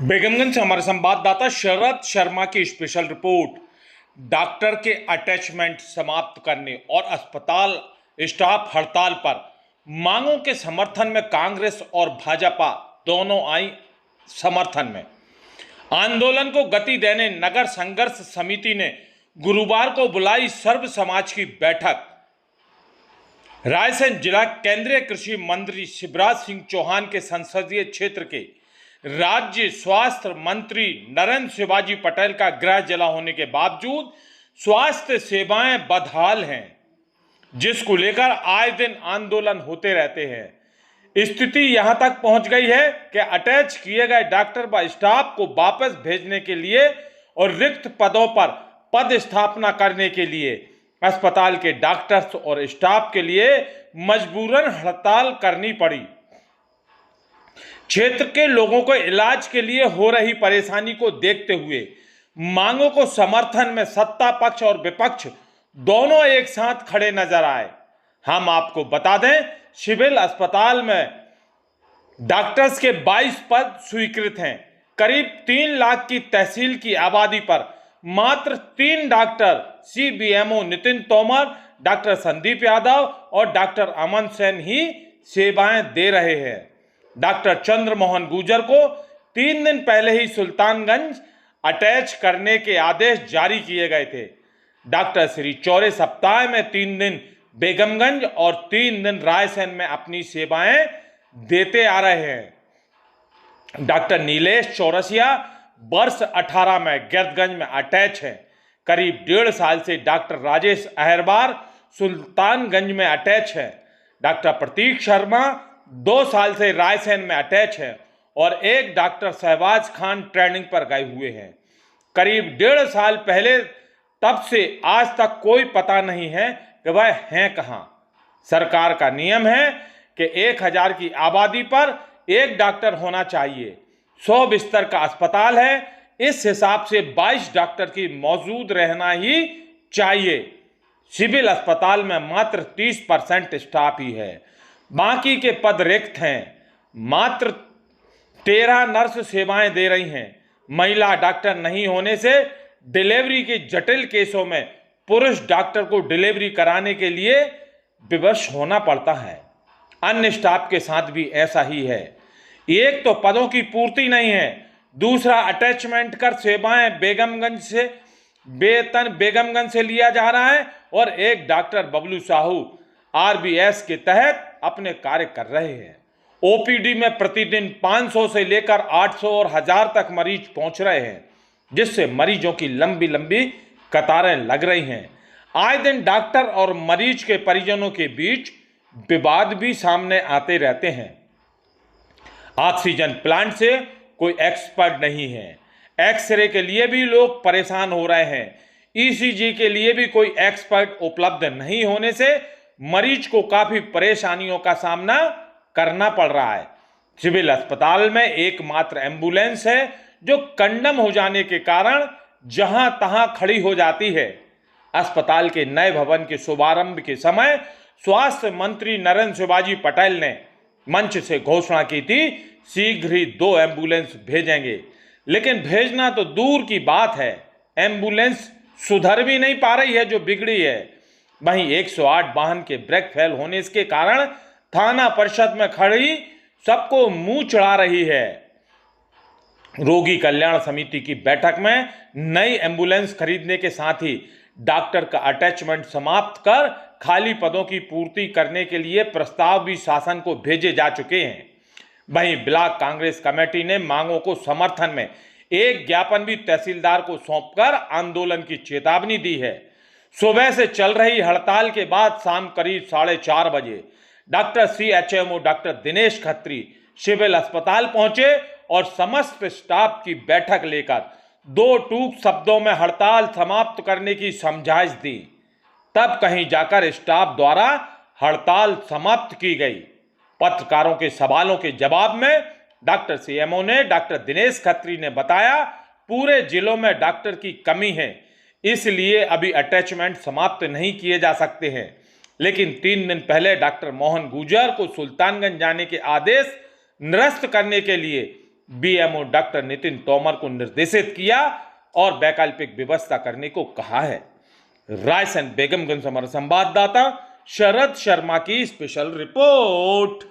बेगमगंज से हमारे संवाददाता शरद शर्मा की स्पेशल रिपोर्ट। डॉक्टर के अटैचमेंट समाप्त करने और अस्पताल स्टाफ हड़ताल पर मांगों के समर्थन में कांग्रेस और भाजपा दोनों आई समर्थन में। आंदोलन को गति देने नगर संघर्ष समिति ने गुरुवार को बुलाई सर्व समाज की बैठक। रायसेन जिला केंद्रीय कृषि मंत्री शिवराज सिंह चौहान के संसदीय क्षेत्र के राज्य स्वास्थ्य मंत्री नरेंद्र शिवाजी पटेल का गृह जिला होने के बावजूद स्वास्थ्य सेवाएं बदहाल हैं, जिसको लेकर आए दिन आंदोलन होते रहते हैं। स्थिति यहां तक पहुंच गई है कि अटैच किए गए डॉक्टर व स्टाफ को वापस भेजने के लिए और रिक्त पदों पर पद स्थापना करने के लिए अस्पताल के डॉक्टर्स और स्टाफ के लिए मजबूरन हड़ताल करनी पड़ी। क्षेत्र के लोगों को इलाज के लिए हो रही परेशानी को देखते हुए मांगों को समर्थन में सत्ता पक्ष और विपक्ष दोनों एक साथ खड़े नजर आए। हम आपको बता दें, सिविल अस्पताल में डॉक्टर्स के 22 पद स्वीकृत हैं। करीब 3 लाख की तहसील की आबादी पर मात्र 3 डॉक्टर सीबीएमओ नितिन तोमर, डॉक्टर संदीप यादव और डॉक्टर अमन सेन ही सेवाएं दे रहे हैं। डॉक्टर चंद्रमोहन गुर्जर को 3 दिन पहले ही सुल्तानगंज अटैच करने के आदेश जारी किए गए थे। डॉक्टर श्री चौरे सप्ताह में 3 दिन बेगमगंज और 3 दिन रायसेन में अपनी सेवाएं देते आ रहे हैं। डॉक्टर नीलेश चौरसिया वर्ष 18 में गिरदगंज में अटैच है। करीब 1.5 साल से डॉक्टर राजेश अहरवार सुल्तानगंज में अटैच है। डॉक्टर प्रतीक शर्मा 2 साल से रायसेन में अटैच है और एक डॉक्टर शहबाज खान ट्रेनिंग पर गए हुए हैं। करीब 1.5 साल पहले तब से आज तक कोई पता नहीं है कि वह हैं कहां। सरकार का नियम है कि 1000 की आबादी पर एक डॉक्टर होना चाहिए। 100 बिस्तर का अस्पताल है, इस हिसाब से 22 डॉक्टर की मौजूद रहना ही चाहिए। सिविल अस्पताल में मात्र 30% स्टाफ ही है, बाकी के पद रिक्त हैं। मात्र 13 नर्स सेवाएं दे रही हैं। महिला डॉक्टर नहीं होने से डिलीवरी के जटिल केसों में पुरुष डॉक्टर को डिलीवरी कराने के लिए विवश होना पड़ता है। अन्य स्टाफ के साथ भी ऐसा ही है। एक तो पदों की पूर्ति नहीं है, दूसरा अटैचमेंट कर सेवाएं बेगमगंज से लिया जा रहा है और एक डॉक्टर बबलू साहू आरबीएस के तहत अपने कार्य कर रहे हैं। ओपीडी में प्रतिदिन 500 से लेकर 800 और 1000 तक मरीज पहुंच रहे हैं, जिससे मरीजों की लंबी लंबी कतारें लग रही हैं। आए दिन डॉक्टर और मरीज के परिजनों के बीच विवाद भी सामने आते रहते हैं। ऑक्सीजन प्लांट से कोई एक्सपर्ट नहीं है। एक्सरे के लिए भी लोग परेशान हो रहे हैं। ईसीजी के लिए भी कोई एक्सपर्ट उपलब्ध नहीं होने से मरीज को काफी परेशानियों का सामना करना पड़ रहा है। सिविल अस्पताल में एकमात्र एम्बुलेंस है जो कंडम हो जाने के कारण जहां तहां खड़ी हो जाती है। अस्पताल के नए भवन के शुभारंभ के समय स्वास्थ्य मंत्री नरेंद्र शिवाजी पटेल ने मंच से घोषणा की थी, शीघ्र ही 2 एम्बुलेंस भेजेंगे। लेकिन भेजना तो दूर की बात है, एम्बुलेंस सुधर भी नहीं पा रही है जो बिगड़ी है। वहीं 108 वाहन के ब्रेक फेल होने के कारण थाना परिषद में खड़ी सबको मुंह चढ़ा रही है। रोगी कल्याण समिति की बैठक में नई एम्बुलेंस खरीदने के साथ ही डॉक्टर का अटैचमेंट समाप्त कर खाली पदों की पूर्ति करने के लिए प्रस्ताव भी शासन को भेजे जा चुके हैं। वहीं ब्लॉक कांग्रेस कमेटी ने मांगों को समर्थन में एक ज्ञापन भी तहसीलदार को सौंपकर आंदोलन की चेतावनी दी है। सुबह से चल रही हड़ताल के बाद शाम करीब 4:30 बजे doctor CHMO doctor Dinesh Khatri civil अस्पताल पहुंचे और समस्त स्टाफ की बैठक लेकर 2 टूक शब्दों में हड़ताल समाप्त करने की समझाइश दी। तब कहीं जाकर स्टाफ द्वारा हड़ताल समाप्त की गई। पत्रकारों के सवालों के जवाब में डॉक्टर सीएमओ ने डॉक्टर दिनेश खत्री ने बताया, पूरे जिलों में डॉक्टर की कमी है, इसलिए अभी अटैचमेंट समाप्त नहीं किए जा सकते हैं। लेकिन 3 दिन पहले डॉक्टर मोहन गुर्जर को सुल्तानगंज जाने के आदेश निरस्त करने के लिए बीएमओ डॉक्टर नितिन तोमर को निर्देशित किया और वैकल्पिक व्यवस्था करने को कहा है। रायसेन बेगमगंज से हमारे संवाददाता शरद शर्मा की स्पेशल रिपोर्ट।